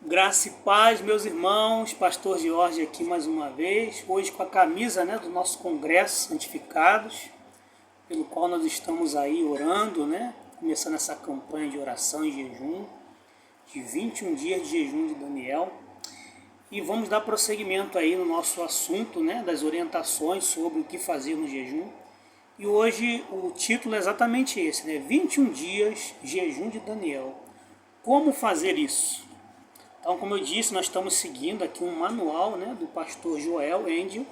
Graça e paz, meus irmãos, Pastor Jorge aqui mais uma vez, hoje com a camisa do nosso Congresso Santificados, pelo qual nós estamos aí orando, começando essa campanha de oração e jejum, de 21 dias de jejum de Daniel, e vamos dar prosseguimento aí no nosso assunto, das orientações sobre o que fazer no jejum, e hoje o título é exatamente esse, 21 dias jejum de Daniel. Como fazer isso? Então, como eu disse, nós estamos seguindo aqui um manual do pastor Joel Angel,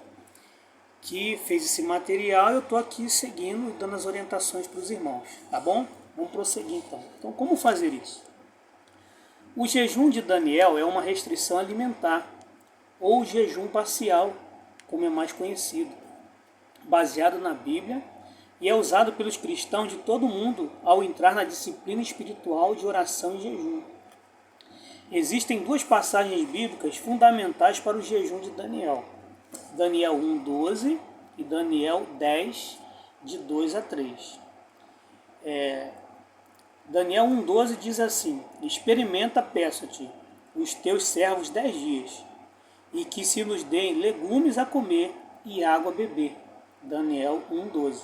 que fez esse material, e eu estou aqui seguindo e dando as orientações para os irmãos, tá bom? Vamos prosseguir então. Então, como fazer isso? O jejum de Daniel é uma restrição alimentar, ou jejum parcial, como é mais conhecido, baseado na Bíblia, e é usado pelos cristãos de todo o mundo ao entrar na disciplina espiritual de oração e jejum. Existem duas passagens bíblicas fundamentais para o jejum de Daniel. Daniel 1:12 e Daniel 10, de 2 a 3. Daniel 1:12 diz assim: experimenta, peço-te, os teus servos 10 dias, e que se nos deem legumes a comer e água a beber. Daniel 1:12.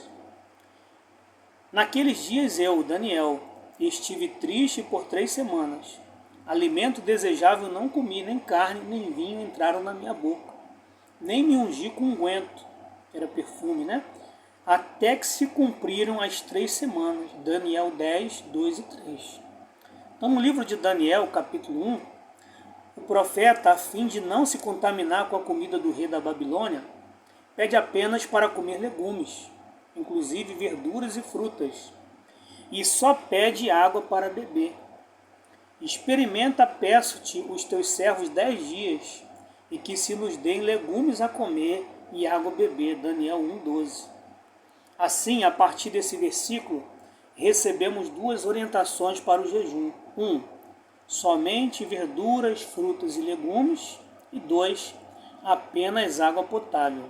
Naqueles dias eu, Daniel, estive triste por 3 semanas. Alimento desejável não comi, nem carne, nem vinho entraram na minha boca. Nem me ungi com unguento, era perfume, até que se cumpriram as 3 semanas. Daniel 10, 2 e 3. Então, no livro de Daniel, capítulo 1, o profeta, a fim de não se contaminar com a comida do rei da Babilônia, pede apenas para comer legumes, inclusive verduras e frutas, e só pede água para beber. Experimenta, peço-te, os teus servos 10 dias, e que se nos deem legumes a comer e água a beber. Daniel 1:12. Assim, a partir desse versículo, recebemos duas orientações para o jejum. 1. Somente verduras, frutas e legumes. E 2. Apenas água potável.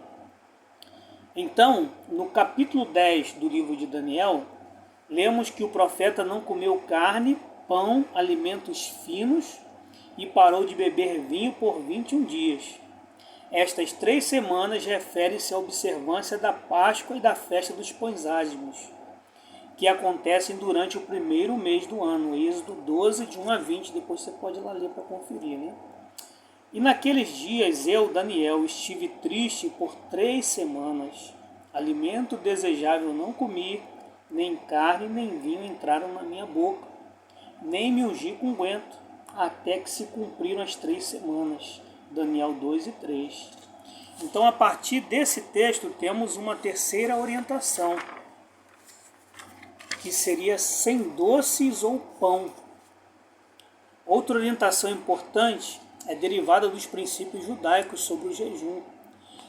Então, no capítulo 10 do livro de Daniel, lemos que o profeta não comeu carne, pão, alimentos finos, e parou de beber vinho por 21 dias. Estas 3 semanas referem-se à observância da Páscoa e da festa dos pães ázimos, que acontecem durante o primeiro mês do ano, Êxodo 12, de 1 a 20, depois você pode ir lá ler para conferir. E naqueles dias eu, Daniel, estive triste por 3 semanas. Alimento desejável não comi, nem carne nem vinho entraram na minha boca, nem me ungi com unguento, até que se cumpriram as 3 semanas. Daniel 2 e 3. Então, a partir desse texto, temos uma terceira orientação, que seria sem doces ou pão. Outra orientação importante é derivada dos princípios judaicos sobre o jejum,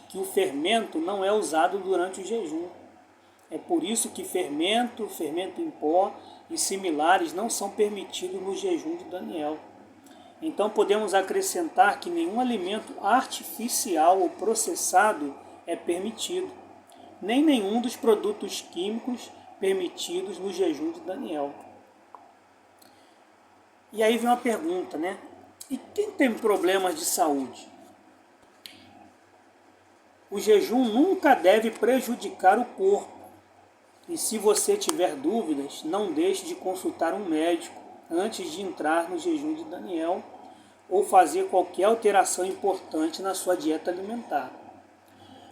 que o fermento não é usado durante o jejum. É por isso que fermento em pó e similares não são permitidos no jejum de Daniel. Então podemos acrescentar que nenhum alimento artificial ou processado é permitido, nem nenhum dos produtos químicos permitidos no jejum de Daniel. E aí vem uma pergunta, E quem tem problemas de saúde? O jejum nunca deve prejudicar o corpo. E se você tiver dúvidas, não deixe de consultar um médico antes de entrar no jejum de Daniel ou fazer qualquer alteração importante na sua dieta alimentar.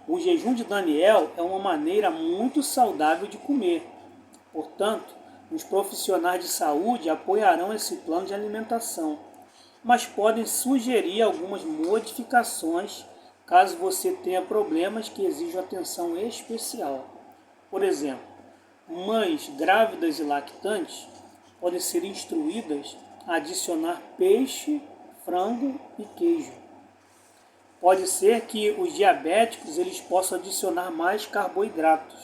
O jejum de Daniel é uma maneira muito saudável de comer. Portanto, os profissionais de saúde apoiarão esse plano de alimentação, mas podem sugerir algumas modificações caso você tenha problemas que exijam atenção especial. Por exemplo, mães grávidas e lactantes podem ser instruídas a adicionar peixe, frango e queijo. Pode ser que os diabéticos eles possam adicionar mais carboidratos.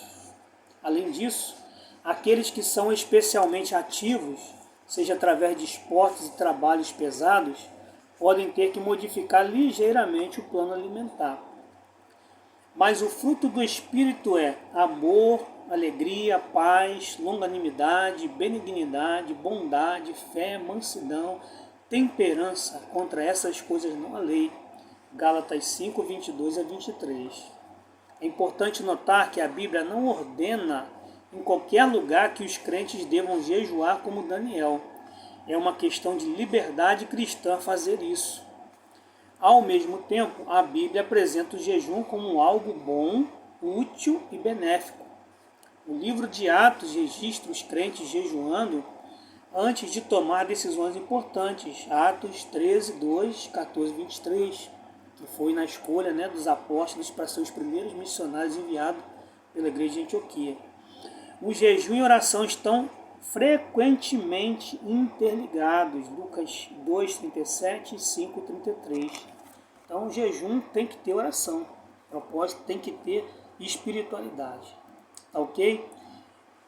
Além disso, aqueles que são especialmente ativos, seja através de esportes e trabalhos pesados, podem ter que modificar ligeiramente o plano alimentar. Mas o fruto do Espírito é amor, alegria, paz, longanimidade, benignidade, bondade, fé, mansidão, temperança, contra essas coisas não há lei. Gálatas 5, 22 a 23. É importante notar que a Bíblia não ordena em qualquer lugar que os crentes devam jejuar como Daniel. É uma questão de liberdade cristã fazer isso. Ao mesmo tempo, a Bíblia apresenta o jejum como algo bom, útil e benéfico. O livro de Atos registra os crentes jejuando antes de tomar decisões importantes. Atos 13, 2, 14, 23, que foi na escolha dos apóstolos para ser os primeiros missionários enviados pela igreja de Antioquia. O jejum e oração estão frequentemente interligados. Lucas 2, 37 e 5, 33. Então, o jejum tem que ter oração. O propósito tem que ter espiritualidade. Tá ok?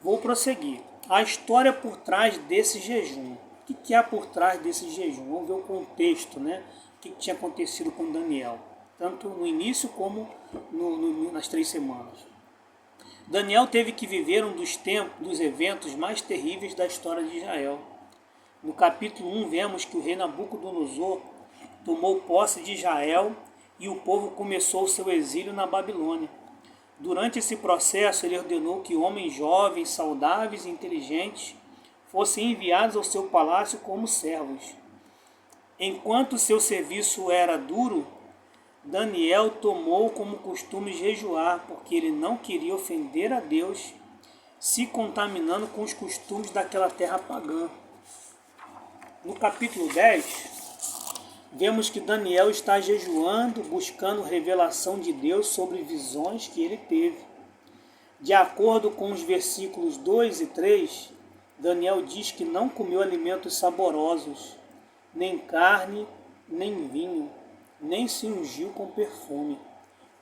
Vou prosseguir. A história por trás desse jejum. O que há por trás desse jejum? Vamos ver o contexto, O que tinha acontecido com Daniel, tanto no início como nas 3 semanas. Daniel teve que viver um dos eventos mais terríveis da história de Israel. No capítulo 1, vemos que o rei Nabucodonosor tomou posse de Israel e o povo começou o seu exílio na Babilônia. Durante esse processo, ele ordenou que homens jovens, saudáveis e inteligentes fossem enviados ao seu palácio como servos. Enquanto seu serviço era duro, Daniel tomou como costume jejuar, porque ele não queria ofender a Deus, se contaminando com os costumes daquela terra pagã. No capítulo 10, vemos que Daniel está jejuando, buscando revelação de Deus sobre visões que ele teve. De acordo com os versículos 2 e 3, Daniel diz que não comeu alimentos saborosos, nem carne, nem vinho, nem se ungiu com perfume.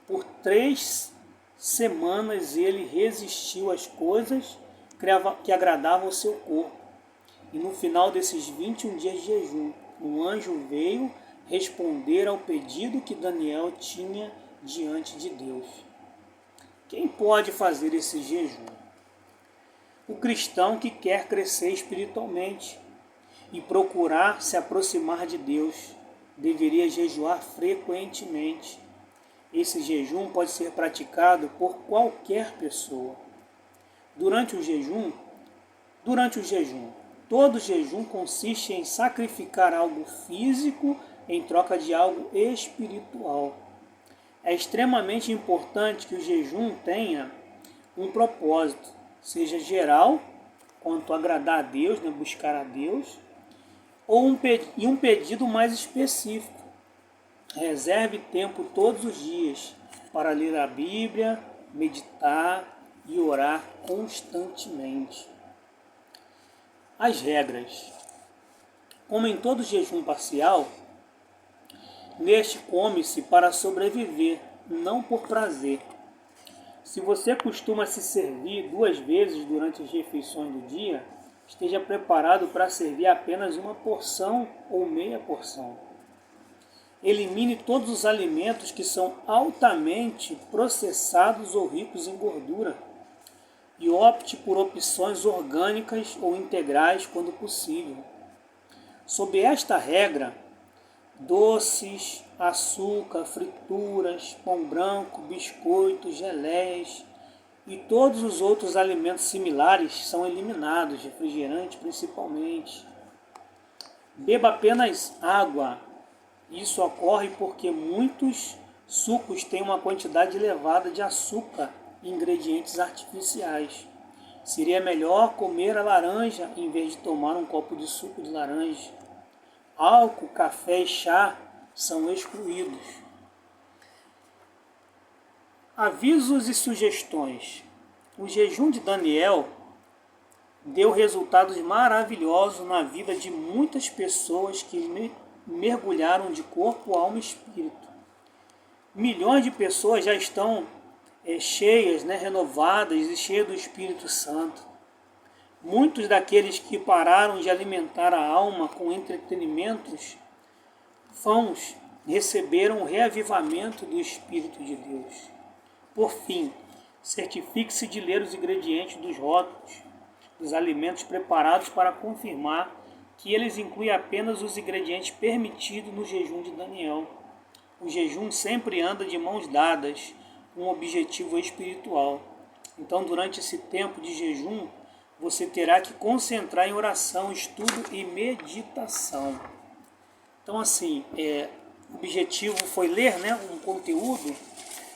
Por 3 semanas ele resistiu às coisas que agradavam ao seu corpo. E no final desses 21 dias de jejum, um anjo veio responder ao pedido que Daniel tinha diante de Deus. Quem pode fazer esse jejum? O cristão que quer crescer espiritualmente e procurar se aproximar de Deus deveria jejuar frequentemente. Esse jejum pode ser praticado por qualquer pessoa. Durante o jejum, todo jejum consiste em sacrificar algo físico em troca de algo espiritual. É extremamente importante que o jejum tenha um propósito, seja geral, quanto a agradar a Deus, buscar a Deus, ou um pedido mais específico. Reserve tempo todos os dias para ler a Bíblia, meditar e orar constantemente. As regras. Como em todo jejum parcial, neste come-se para sobreviver, não por prazer. Se você costuma se servir 2 vezes durante as refeições do dia, esteja preparado para servir apenas uma porção ou meia porção. Elimine todos os alimentos que são altamente processados ou ricos em gordura e opte por opções orgânicas ou integrais quando possível. Sob esta regra, doces, açúcar, frituras, pão branco, biscoitos, geleias e todos os outros alimentos similares são eliminados, refrigerante principalmente. Beba apenas água. Isso ocorre porque muitos sucos têm uma quantidade elevada de açúcar e ingredientes artificiais. Seria melhor comer a laranja em vez de tomar um copo de suco de laranja. Álcool, café e chá são excluídos. Avisos e sugestões. O jejum de Daniel deu resultados maravilhosos na vida de muitas pessoas que mergulharam de corpo, alma e espírito. Milhões de pessoas já estão cheias, renovadas e cheias do Espírito Santo. Muitos daqueles que pararam de alimentar a alma com entretenimentos vãos receberam o reavivamento do Espírito de Deus. Por fim, certifique-se de ler os ingredientes dos rótulos dos alimentos preparados para confirmar que eles incluem apenas os ingredientes permitidos no jejum de Daniel. O jejum sempre anda de mãos dadas com um objetivo espiritual. Então, durante esse tempo de jejum, você terá que concentrar em oração, estudo e meditação. Então, assim, o objetivo foi ler, né, um conteúdo,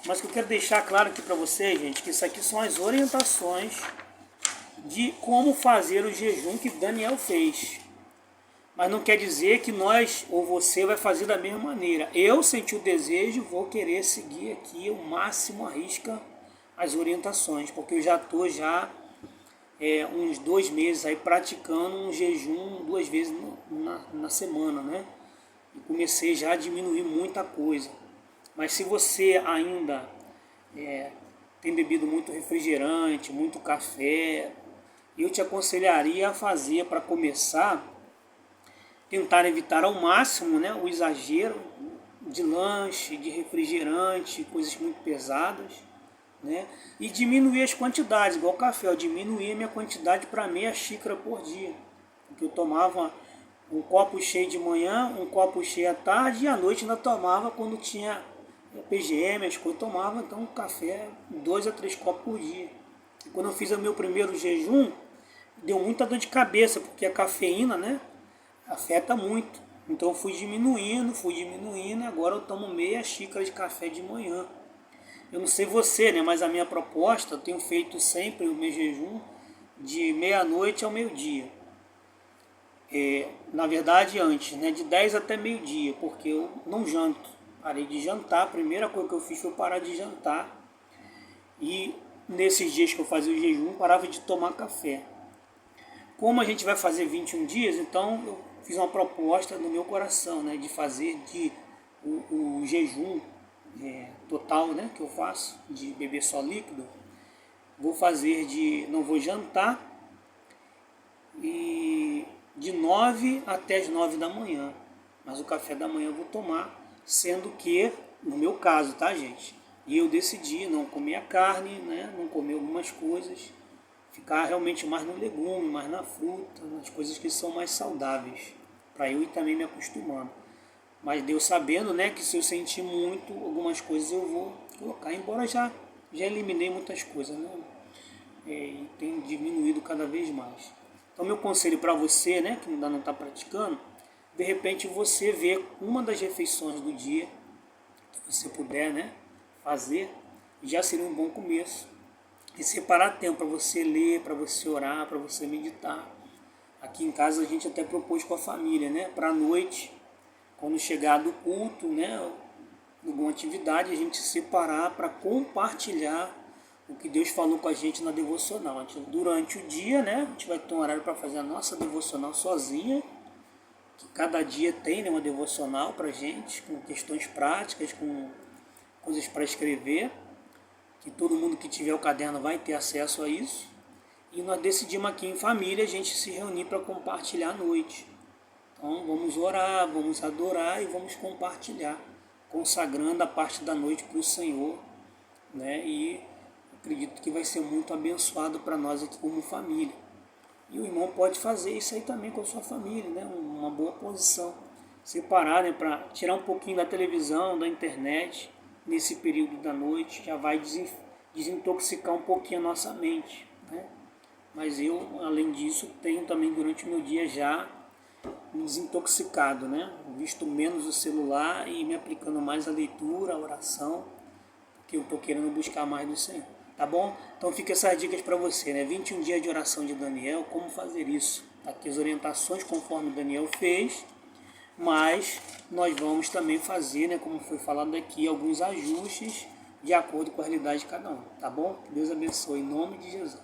mas que eu quero deixar claro aqui para vocês, gente, que isso aqui são as orientações de como fazer o jejum que Daniel fez. Mas não quer dizer que nós ou você vai fazer da mesma maneira. Eu senti o desejo, vou querer seguir aqui o máximo à risca as orientações, porque eu já estou uns 2 meses aí praticando um jejum 2 vezes na semana, né? E comecei já a diminuir muita coisa. Mas se você ainda tem bebido muito refrigerante, muito café, eu te aconselharia a fazer, para começar, tentar evitar ao máximo, né, o exagero de lanche, de refrigerante, coisas muito pesadas, né, e diminuir as quantidades, igual o café. Eu diminuí a minha quantidade para meia xícara por dia, porque eu tomava um copo cheio de manhã, um copo cheio à tarde, e à noite ainda tomava quando tinha PGM, as coisas, tomava então café 2 a 3 copos por dia. E quando eu fiz o meu primeiro jejum, deu muita dor de cabeça, porque a cafeína, né, afeta muito. Então eu fui diminuindo, agora eu tomo meia xícara de café de manhã. Eu não sei você, né, mas a minha proposta, eu tenho feito sempre o meu jejum de meia-noite ao meio-dia. Na verdade antes, né, de 10 até meio-dia, porque eu não janto. Parei de jantar, a primeira coisa que eu fiz foi parar de jantar. E nesses dias que eu fazia o jejum, parava de tomar café. Como a gente vai fazer 21 dias, então eu fiz uma proposta no meu coração, né, de fazer o jejum total, né, que eu faço, de beber só líquido. Vou fazer não vou jantar, e de 9 até as 9 da manhã. Mas o café da manhã eu vou tomar, sendo que, no meu caso, tá, gente? E eu decidi não comer a carne, né, não comer algumas coisas, ficar realmente mais no legume, mais na fruta, nas coisas que são mais saudáveis, para eu ir também me acostumando. Mas Deus sabendo, né, que se eu sentir muito, algumas coisas eu vou colocar, embora já eliminei muitas coisas, né, e tem diminuído cada vez mais. Então meu conselho para você, né, que ainda não está praticando, de repente você vê uma das refeições do dia, que você puder, né, fazer, já seria um bom começo. E separar tempo para você ler, para você orar, para você meditar. Aqui em casa a gente até propôs com a família, né, para a noite, quando chegar do culto, né, alguma atividade, a gente separar para compartilhar o que Deus falou com a gente na devocional. Durante o dia, né, a gente vai ter um horário para fazer a nossa devocional sozinha, que cada dia tem, né, uma devocional para a gente, com questões práticas, com coisas para escrever, que todo mundo que tiver o caderno vai ter acesso a isso. E nós decidimos aqui em família a gente se reunir para compartilhar à noite. Então vamos orar, vamos adorar e vamos compartilhar, consagrando a parte da noite para o Senhor, né? E acredito que vai ser muito abençoado para nós aqui como família. E o irmão pode fazer isso aí também com a sua família, né? Uma boa posição. Separar, né? Para tirar um pouquinho da televisão, da internet, nesse período da noite, já vai desintoxicar um pouquinho a nossa mente, né? Mas eu, além disso, tenho também durante o meu dia já me desintoxicado, né? Visto menos o celular e me aplicando mais a leitura, a oração, porque eu estou querendo buscar mais do Senhor. Tá bom? Então fica essas dicas para você, né? 21 dias de oração de Daniel, como fazer isso. Aqui as orientações conforme Daniel fez, mas nós vamos também fazer, né, como foi falado aqui, alguns ajustes de acordo com a realidade de cada um. Tá bom? Que Deus abençoe em nome de Jesus.